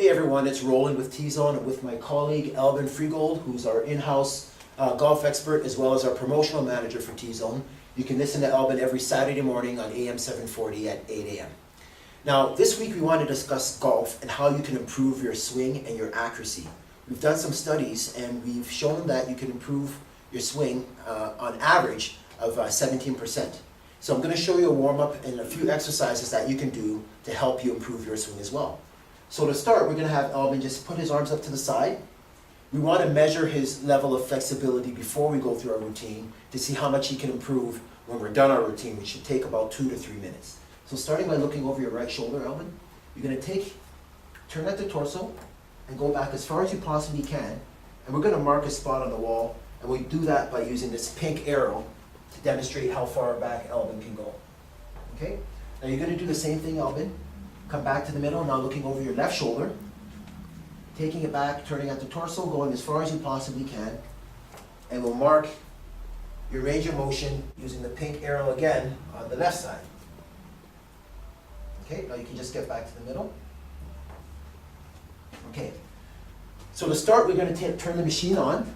Hey everyone, it's Roland with T-Zone with my colleague Alban, who's our in-house golf expert as well as our promotional manager for T-Zone. You can listen to Alban every Saturday morning on AM 740 at 8 a.m. Now this week we want to discuss golf and how you can improve your swing and your accuracy. We've done some studies and we've shown that you can improve your swing on average of 17%. So I'm going to show you a warm-up and a few exercises that you can do to help you improve your swing as well. So to start, we're going to have Alban just put his arms up to the side. We want to measure his level of flexibility before we go through our routine to see how much he can improve when we're done our routine, which should take about 2 to 3 minutes. So starting by looking over your right shoulder, Alban, you're going to turn at the torso and go back as far as you possibly can. And we're going to mark a spot on the wall, and we do that by using this pink arrow to demonstrate how far back Alban can go. Okay? Now you're going to do the same thing, Alban. Come back to the middle, now looking over your left shoulder, taking it back, turning at the torso, going as far as you possibly can, and we'll mark your range of motion using the pink arrow again on the left side. Okay, now you can just get back to the middle. Okay, so to start, we're going to turn the machine on.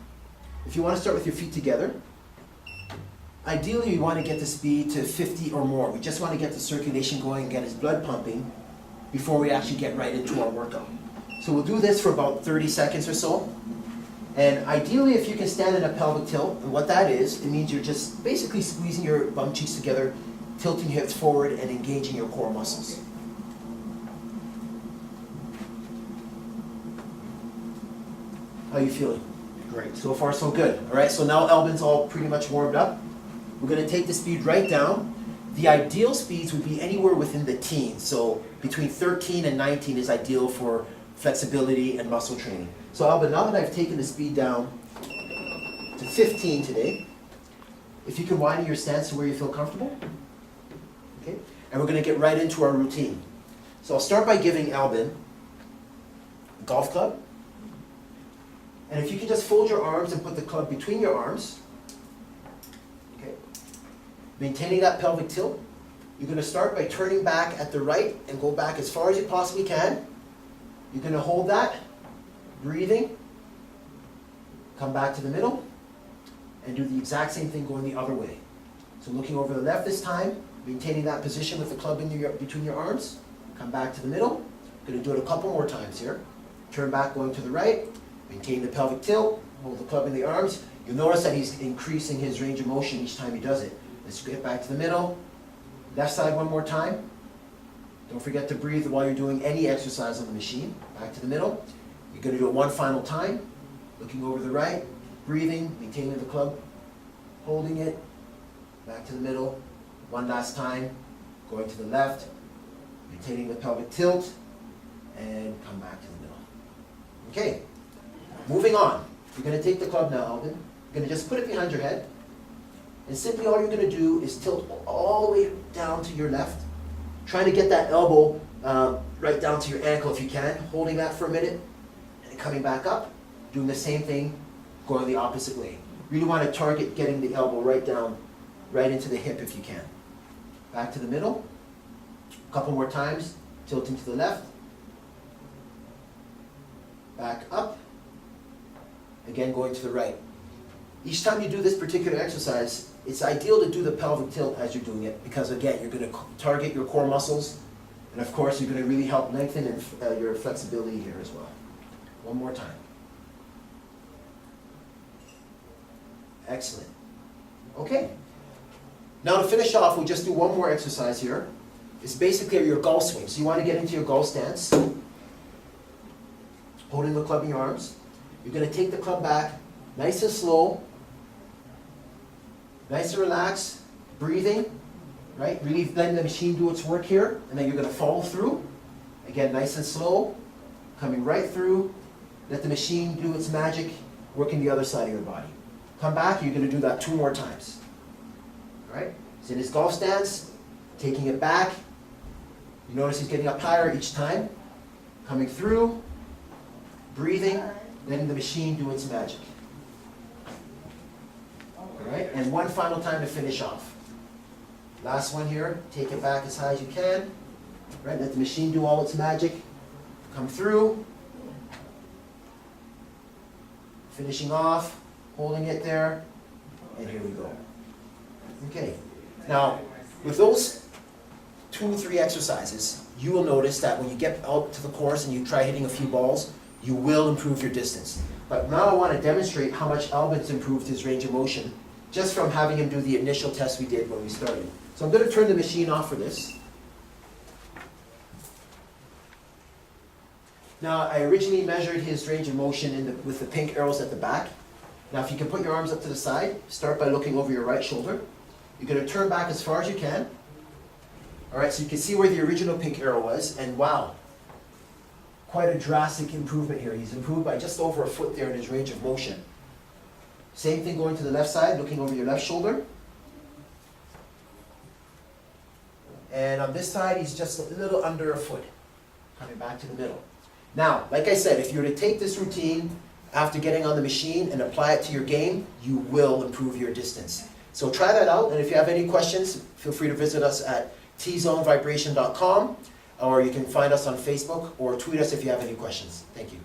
If you want to start with your feet together, ideally we want to get the speed to 50 or more. We just want to get the circulation going and get his blood pumping before we actually get right into our workout. So we'll do this for about 30 seconds or so. And ideally, if you can stand in a pelvic tilt, and what that is, it means you're just basically squeezing your bum cheeks together, tilting hips forward, and engaging your core muscles. How are you feeling? Great. So far, so good. All right, so now Alban's all pretty much warmed up. We're going to take the speed right down. The ideal speeds would be anywhere within the teens. So between 13 and 19 is ideal for flexibility and muscle training. So Alban, now that I've taken the speed down to 15 today, if you can widen your stance to where you feel comfortable. Okay? And we're going to get right into our routine. So I'll start by giving Alban a golf club. And if you can just fold your arms and put the club between your arms. Okay? Maintaining that pelvic tilt. You're going to start by turning back at the right and go back as far as you possibly can. You're going to hold that, breathing, come back to the middle, and do the exact same thing going the other way. So looking over the left this time, maintaining that position with the club between your arms, come back to the middle. Going to do it a couple more times here. Turn back going to the right, maintain the pelvic tilt, hold the club in the arms. You'll notice that he's increasing his range of motion each time he does it. Let's get back to the middle. Left side one more time. Don't forget to breathe while you're doing any exercise on the machine. Back to the middle. You're going to do it one final time. Looking over the right, breathing, maintaining the club, holding it. Back to the middle. One last time. Going to the left, maintaining the pelvic tilt, and come back to the middle. Okay, moving on. You're going to take the club now, Alban. You're going to just put it behind your head. And simply all you're going to do is tilt all the way down to your left. Trying to get that elbow right down to your ankle if you can. Holding that for a minute. And coming back up. Doing the same thing, going the opposite way. Really want to target getting the elbow right down, right into the hip if you can. Back to the middle. A couple more times. Tilting to the left. Back up. Again, going to the right. Each time you do this particular exercise, it's ideal to do the pelvic tilt as you're doing it because, again, you're going to target your core muscles, and of course, you're going to really help lengthen your flexibility here as well. One more time. Excellent. Okay. Now to finish off, we'll just do one more exercise here. It's basically your golf swing. So you want to get into your golf stance, holding the club in your arms. You're going to take the club back, nice and slow. Nice and relaxed, breathing, right? Really letting the machine do its work here, and then you're going to follow through. Again, nice and slow, coming right through. Let the machine do its magic, working the other side of your body. Come back, you're going to do that 2 more times. All right? He's in his golf stance, taking it back. You notice he's getting up higher each time. Coming through, breathing, letting the machine do its magic. All right, and one final time to finish off. Last one here, take it back as high as you can. Right, let the machine do all its magic. Come through, Finishing off, holding it there, and here we go. Okay, now with those 2 or 3 exercises, you will notice that when you get out to the course and you try hitting a few balls, you will improve your distance. But now I want to demonstrate how much Alban's improved his range of motion just from having him do the initial test we did when we started. So I'm going to turn the machine off for this. Now I originally measured his range of motion with the pink arrows at the back. Now if you can put your arms up to the side, start by looking over your right shoulder. You're going to turn back as far as you can. Alright, so you can see where the original pink arrow was, and wow, quite a drastic improvement here. He's improved by just over a foot there in his range of motion. Same thing going to the left side, looking over your left shoulder. And on this side, he's just a little under a foot, coming back to the middle. Now, like I said, if you were to take this routine after getting on the machine and apply it to your game, you will improve your distance. So try that out, and if you have any questions, feel free to visit us at tzonevibration.com, or you can find us on Facebook or tweet us if you have any questions. Thank you.